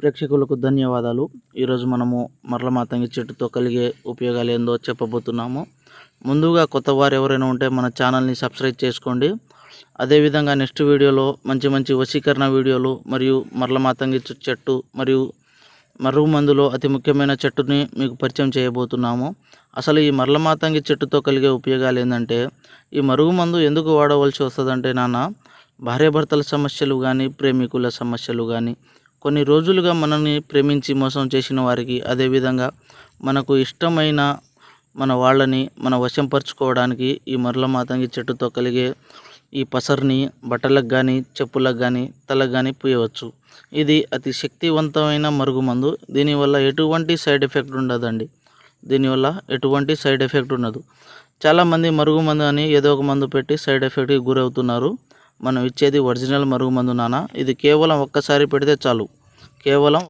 ప్రేక్షకులకు ధన్యవాదాలు. ఈరోజు మనము మరల మాతంగి చెట్టుతో కలిగే ఉపయోగాలు ఏందో చెప్పబోతున్నాము. ముందుగా కొత్త వారు ఎవరైనా ఉంటే మన ఛానల్ని సబ్స్క్రైబ్ చేసుకోండి. అదేవిధంగా నెక్స్ట్ వీడియోలో మంచి మంచి వశీకరణ వీడియోలు మరియు మరల మాతంగి చెట్టు మరియు మరుగు మందులో అతి ముఖ్యమైన చెట్టుని మీకు పరిచయం చేయబోతున్నాము. అసలు ఈ మరల మాతంగి చెట్టుతో కలిగే ఉపయోగాలు ఏంటంటే, ఈ మరుగు మందు ఎందుకు వాడవలసి వస్తుందంటే భార్యాభర్తల సమస్యలు కానీ, ప్రేమికుల సమస్యలు కానీ, కొన్ని రోజులుగా మనల్ని ప్రేమించి మోసం చేసిన వారికి, అదేవిధంగా మనకు ఇష్టమైన మన వాళ్ళని మన వశంపరుచుకోవడానికి ఈ మరల మాతంగి చెట్టుతో కలిగే ఈ పసర్ని బట్టలకు కానీ, చెప్పులకు కానీ, తలకు కానీ పూయవచ్చు. ఇది అతి శక్తివంతమైన మరుగుమందు. దీనివల్ల ఎటువంటి సైడ్ ఎఫెక్ట్ ఉండదండి. దీనివల్ల ఎటువంటి సైడ్ ఎఫెక్ట్ ఉండదు. చాలామంది మరుగుమందు అని ఏదో ఒక మందు పెట్టి సైడ్ ఎఫెక్ట్కి గురవుతున్నారు. మనం ఇచ్చేది ఒరిజినల్ మరుగుమందు ఇది కేవలం ఒక్కసారి పెడితే చాలు. కేవలం